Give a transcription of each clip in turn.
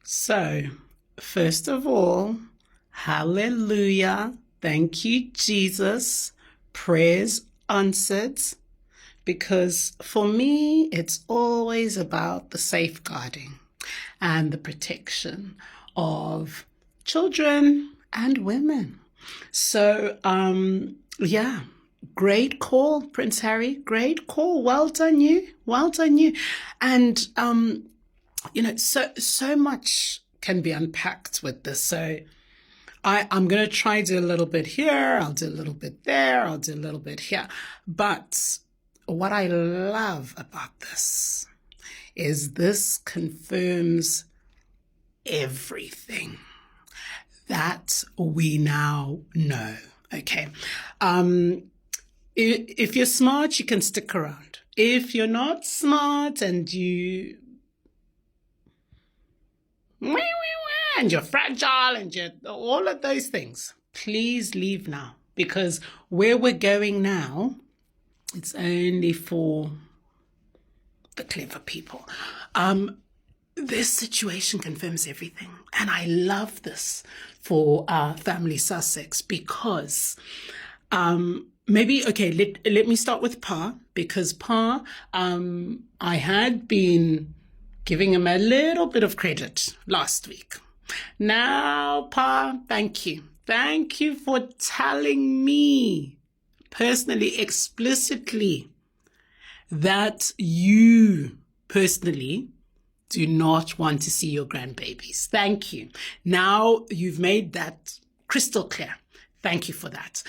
So, first of all, hallelujah. Thank you, Jesus. Prayers answered. Because for me, it's always about the safeguarding and the protection of children and women. So, yeah, great call, Prince Harry. Great call. Well done you. Well done you. And, so much can be unpacked with this. So I'm going to try do a little bit here. I'll do a little bit there. I'll do a little bit here. But what I love about this is this confirms everything that we now know. Okay. If you're smart, you can stick around. If you're not smart and you're fragile and you're all of those things, please leave now, because where we're going now, it's only for the clever people. This situation confirms everything. And I love this for family Sussex because let me start with Pa, because Pa, I had been giving him a little bit of credit last week. Now, Pa, thank you. Thank you for telling me personally, explicitly, that you personally do not want to see your grandbabies. Thank you. Now you've made that crystal clear. Thank you for that.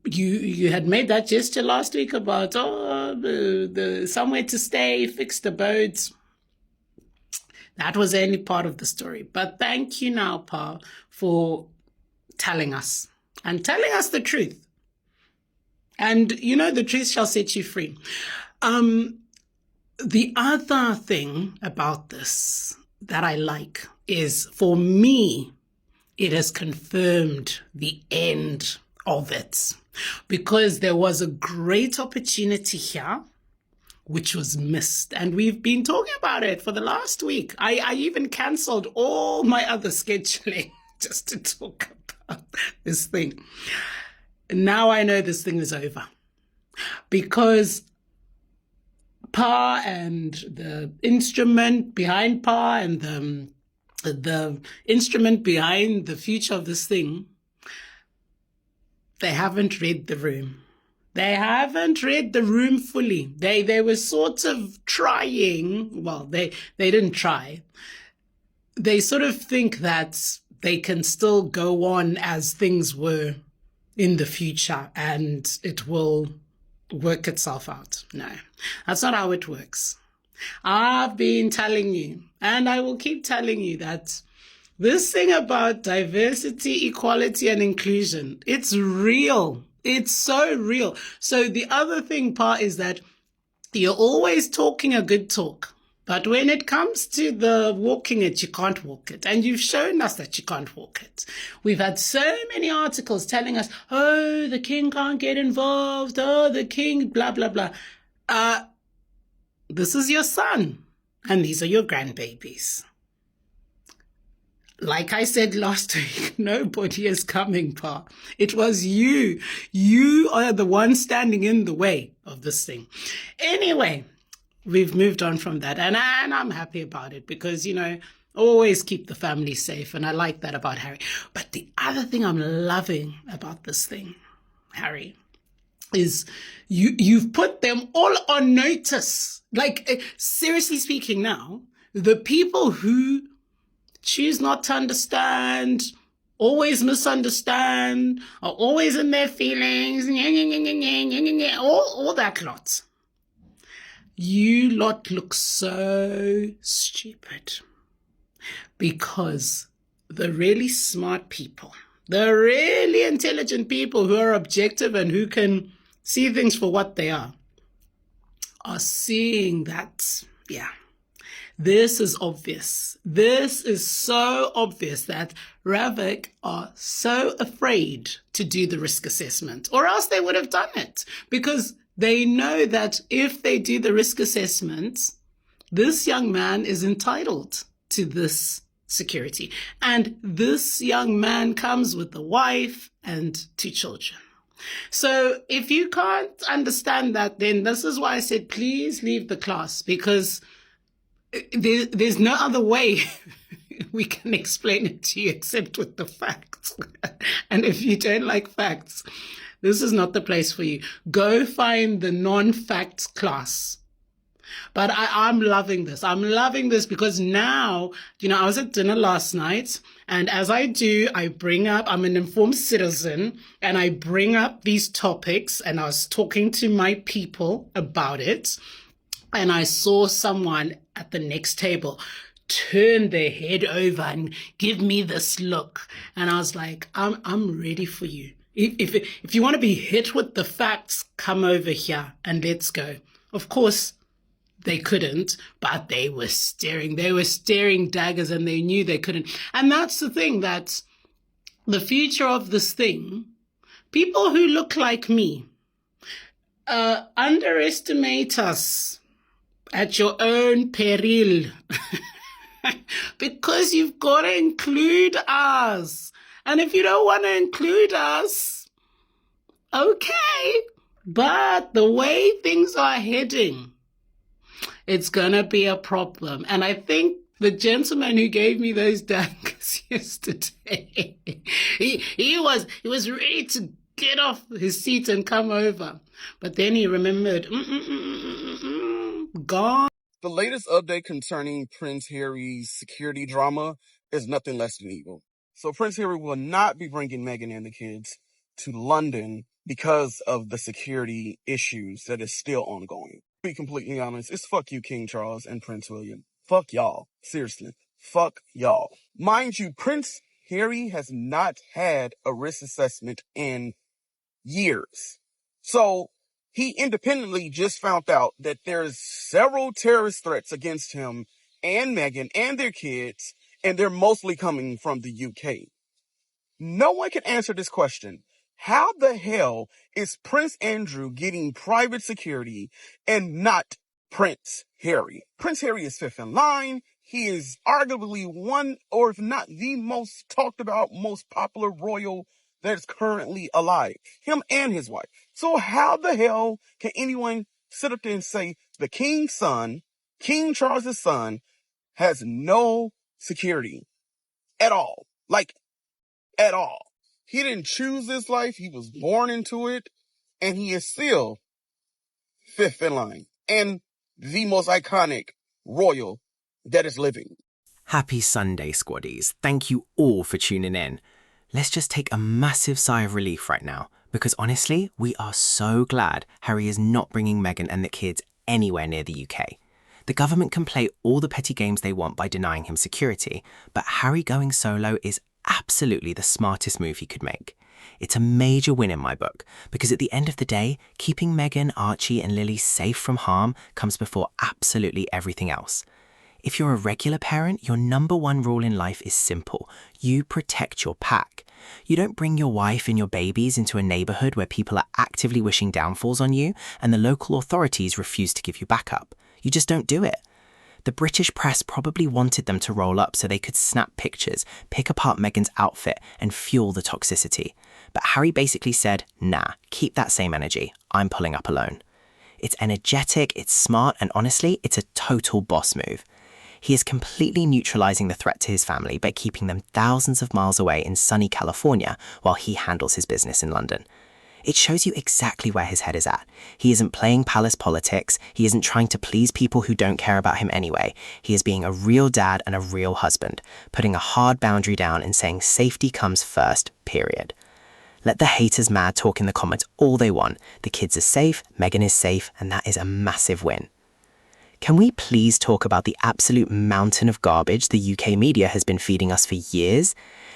You had made that gesture last week about the somewhere to stay, fixed abodes. That was only part of the story. But thank you now, Pa, for telling us and telling us the truth. And, the truth shall set you free. The other thing about this that I like is, for me, it has confirmed the end of it. Because there was a great opportunity here, which was missed. And we've been talking about it for the last week. I even cancelled all my other scheduling just to talk about this thing. Now I know this thing is over, because Pa and the instrument behind Pa and the instrument behind the future of this thing, they haven't read the room. They haven't read the room fully. They were sort of trying. Well, they didn't try. They sort of think that they can still go on as things were in the future and it will work itself out. No, that's not how it works. I've been telling you, and I will keep telling you, that this thing about diversity, equality, and inclusion, it's real. It's so real. So the other thing, Pa, is that you're always talking a good talk. But when it comes to the walking it, you can't walk it. And you've shown us that you can't walk it. We've had so many articles telling us, oh, the king can't get involved. Oh, the king, blah, blah, blah. This is your son. And these are your grandbabies. Like I said last week, nobody is coming, Pa. It was you. You are the one standing in the way of this thing. Anyway, we've moved on from that, and I'm happy about it because, always keep the family safe, and I like that about Harry. But the other thing I'm loving about this thing, Harry, is you've put them all on notice. Like, seriously speaking now, the people who choose not to understand, always misunderstand, are always in their feelings, all that lot. You lot look so stupid, because the really smart people, the really intelligent people who are objective and who can see things for what they are seeing that, this is obvious. This is so obvious that RAVEC are so afraid to do the risk assessment, or else they would have done it, because they know that if they do the risk assessment, this young man is entitled to this security. And this young man comes with a wife and 2 children. So if you can't understand that, then this is why I said, please leave the class, because there's no other way we can explain it to you except with the facts. And if you don't like facts, this is not the place for you. Go find the non-facts class. But I'm loving this. I'm loving this because now, I was at dinner last night, and as I do, I bring up, I'm an informed citizen, and I bring up these topics, and I was talking to my people about it, and I saw someone at the next table turn their head over and give me this look. And I was like, I'm ready for you. If you want to be hit with the facts, come over here and let's go. Of course, they couldn't, but they were staring. They were staring daggers, and they knew they couldn't. And that's the thing, that the future of this thing, people who look like me, underestimate us at your own peril. Because you've got to include us. And if you don't want to include us, okay. But the way things are heading, it's going to be a problem. And I think the gentleman who gave me those daggers yesterday, he was ready to get off his seat and come over. But then he remembered, gone. The latest update concerning Prince Harry's security drama is nothing less than evil. So Prince Harry will not be bringing Meghan and the kids to London because of the security issues that is still ongoing. To be completely honest, it's fuck you, King Charles and Prince William. Fuck y'all. Seriously. Fuck y'all. Mind you, Prince Harry has not had a risk assessment in years. So he independently just found out that there's several terrorist threats against him and Meghan and their kids, and they're mostly coming from the UK. No one can answer this question. How the hell is Prince Andrew getting private security and not Prince Harry? Prince Harry is fifth in line. He is arguably one, or if not the most talked about, most popular royal that's currently alive. Him and his wife. So how the hell can anyone sit up there and say the king's son, King Charles' son, has no security at all? Like, at all. He didn't choose this life. He was born into it. And he is still fifth in line. And the most iconic royal that is living. Happy Sunday, Squaddies. Thank you all for tuning in. Let's just take a massive sigh of relief right now, because honestly, we are so glad Harry is not bringing Meghan and the kids anywhere near the UK. The government can play all the petty games they want by denying him security, but Harry going solo is absolutely the smartest move he could make. It's a major win in my book, because at the end of the day, keeping Meghan, Archie and Lily safe from harm comes before absolutely everything else. If you're a regular parent, your number one rule in life is simple. You protect your pack. You don't bring your wife and your babies into a neighborhood where people are actively wishing downfalls on you and the local authorities refuse to give you backup. You just don't do it. The British press probably wanted them to roll up so they could snap pictures, pick apart Meghan's outfit and fuel the toxicity. But Harry basically said, nah, keep that same energy. I'm pulling up alone. It's energetic, it's smart, and honestly, it's a total boss move. He is completely neutralizing the threat to his family by keeping them thousands of miles away in sunny California while he handles his business in London. It shows you exactly where his head is at. He isn't playing palace politics. He isn't trying to please people who don't care about him anyway. He is being a real dad and a real husband, putting a hard boundary down and saying safety comes first, period. Let the haters mad talk in the comments all they want. The kids are safe, Meghan is safe, and that is a massive win. Can we please talk about the absolute mountain of garbage the UK media has been feeding us for years?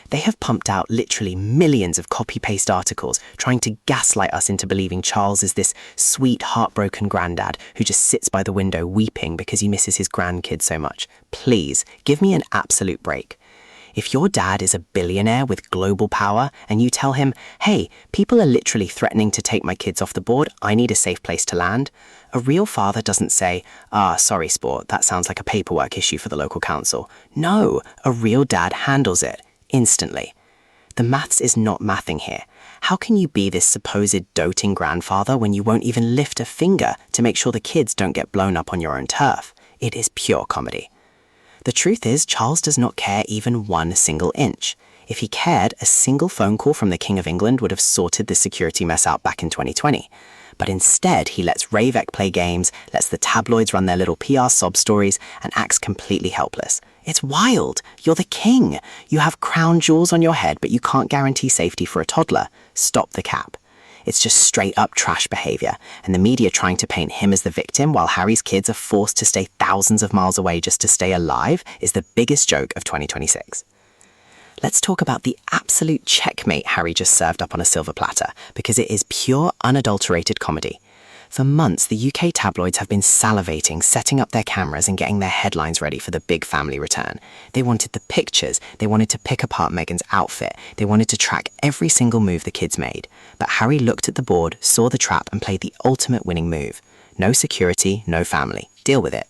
They have pumped out literally millions of copy-paste articles trying to gaslight us into believing Charles is this sweet, heartbroken granddad who just sits by the window weeping because he misses his grandkids so much. Please, give me an absolute break. If your dad is a billionaire with global power and you tell him, hey, people are literally threatening to take my kids off the board, I need a safe place to land, a real father doesn't say, sorry, sport, that sounds like a paperwork issue for the local council. No, a real dad handles it, instantly. The maths is not mathing here. How can you be this supposed doting grandfather when you won't even lift a finger to make sure the kids don't get blown up on your own turf? It is pure comedy. The truth is, Charles does not care even 1 single inch. If he cared, a single phone call from the King of England would have sorted the security mess out back in 2020. But instead, he lets RAVEC play games, lets the tabloids run their little PR sob stories, and acts completely helpless. It's wild. You're the king. You have crown jewels on your head, but you can't guarantee safety for a toddler. Stop the cap. It's just straight up trash behavior, and the media trying to paint him as the victim while Harry's kids are forced to stay thousands of miles away just to stay alive is the biggest joke of 2026. Let's talk about the absolute checkmate Harry just served up on a silver platter, because it is pure, unadulterated comedy. For months, the UK tabloids have been salivating, setting up their cameras and getting their headlines ready for the big family return. They wanted the pictures, they wanted to pick apart Meghan's outfit, they wanted to track every single move the kids made. But Harry looked at the board, saw the trap and played the ultimate winning move. No security, no family. Deal with it.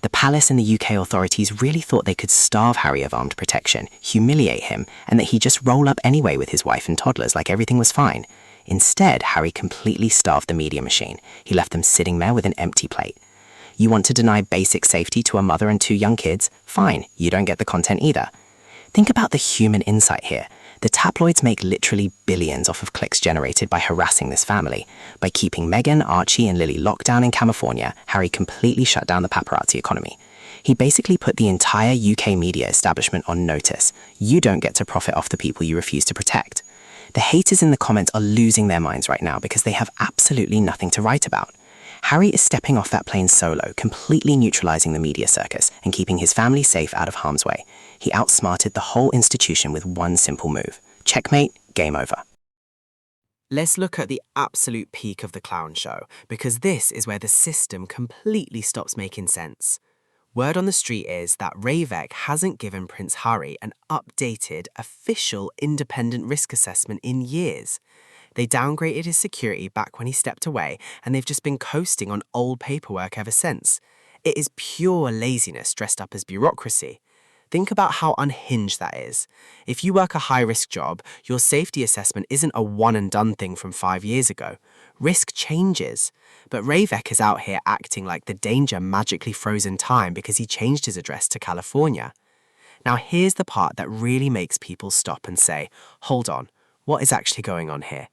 The palace and the UK authorities really thought they could starve Harry of armed protection, humiliate him, and that he'd just roll up anyway with his wife and toddlers like everything was fine. Instead, Harry completely starved the media machine. He left them sitting there with an empty plate. You want to deny basic safety to a mother and 2 young kids? Fine, you don't get the content either. Think about the human insight here. The tabloids make literally billions off of clicks generated by harassing this family. By keeping Meghan, Archie and Lily locked down in California, Harry completely shut down the paparazzi economy. He basically put the entire UK media establishment on notice. You don't get to profit off the people you refuse to protect. The haters in the comments are losing their minds right now because they have absolutely nothing to write about. Harry is stepping off that plane solo, completely neutralizing the media circus and keeping his family safe out of harm's way. He outsmarted the whole institution with 1 simple move. Checkmate, game over. Let's look at the absolute peak of the clown show, because this is where the system completely stops making sense. Word on the street is that RAVEC hasn't given Prince Harry an updated, official, independent risk assessment in years. They downgraded his security back when he stepped away, and they've just been coasting on old paperwork ever since. It is pure laziness dressed up as bureaucracy. Think about how unhinged that is. If you work a high-risk job, your safety assessment isn't a one-and-done thing from 5 years ago. Risk changes. But RAVEC is out here acting like the danger magically froze in time because he changed his address to California. Now here's the part that really makes people stop and say, hold on, what is actually going on here?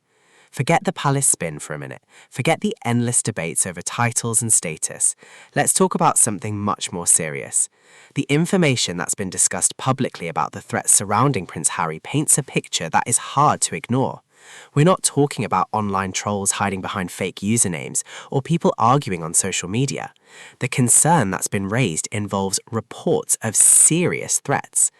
Forget the palace spin for a minute. Forget the endless debates over titles and status. Let's talk about something much more serious. The information that's been discussed publicly about the threats surrounding Prince Harry paints a picture that is hard to ignore. We're not talking about online trolls hiding behind fake usernames or people arguing on social media. The concern that's been raised involves reports of serious threats.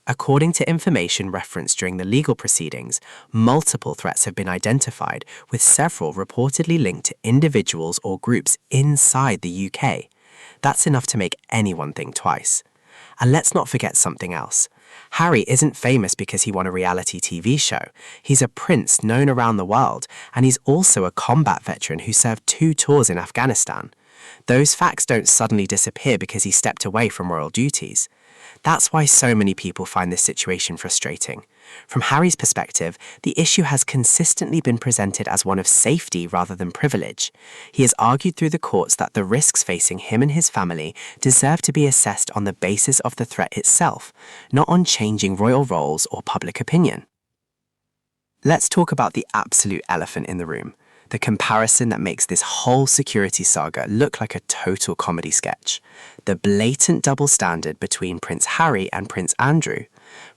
According to information referenced during the legal proceedings, multiple threats have been identified, with several reportedly linked to individuals or groups inside the UK. That's enough to make anyone think twice. And let's not forget something else. Harry isn't famous because he won a reality TV show. He's a prince known around the world, and he's also a combat veteran who served 2 tours in Afghanistan. Those facts don't suddenly disappear because he stepped away from royal duties. That's why so many people find this situation frustrating. From Harry's perspective, the issue has consistently been presented as one of safety rather than privilege. He has argued through the courts that the risks facing him and his family deserve to be assessed on the basis of the threat itself, not on changing royal roles or public opinion. Let's talk about the absolute elephant in the room. The comparison that makes this whole security saga look like a total comedy sketch. The blatant double standard between Prince Harry and Prince Andrew.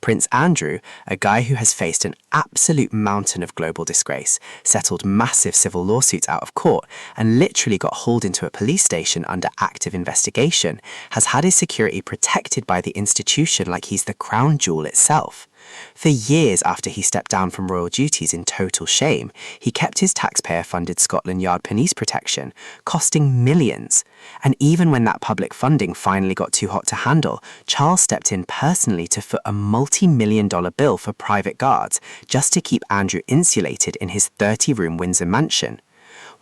Prince Andrew, a guy who has faced an absolute mountain of global disgrace, settled massive civil lawsuits out of court, and literally got hauled into a police station under active investigation, has had his security protected by the institution like he's the crown jewel itself. For years after he stepped down from royal duties in total shame, he kept his taxpayer-funded Scotland Yard police protection, costing millions. And even when that public funding finally got too hot to handle, Charles stepped in personally to foot a multi-million-dollar bill for private guards just to keep Andrew insulated in his 30-room Windsor mansion.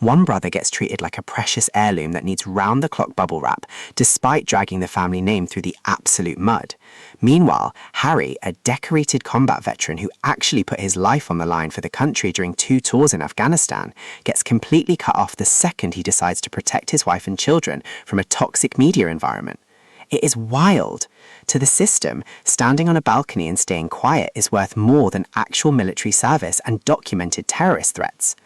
One brother gets treated like a precious heirloom that needs round-the-clock bubble wrap, despite dragging the family name through the absolute mud. Meanwhile, Harry, a decorated combat veteran who actually put his life on the line for the country during 2 tours in Afghanistan, gets completely cut off the second he decides to protect his wife and children from a toxic media environment. It is wild. To the system, standing on a balcony and staying quiet is worth more than actual military service and documented terrorist threats.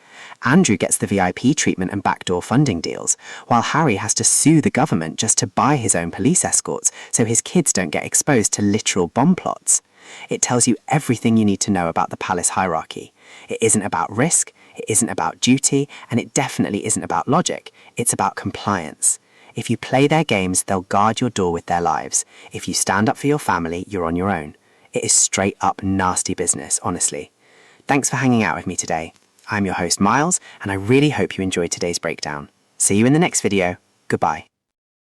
Andrew gets the VIP treatment and backdoor funding deals, while Harry has to sue the government just to buy his own police escorts so his kids don't get exposed to literal bomb plots. It tells you everything you need to know about the palace hierarchy. It isn't about risk, it isn't about duty, and it definitely isn't about logic. It's about compliance. If you play their games, they'll guard your door with their lives. If you stand up for your family, you're on your own. It is straight up nasty business, honestly. Thanks for hanging out with me today. I'm your host, Miles, and I really hope you enjoyed today's breakdown. See you in the next video. Goodbye.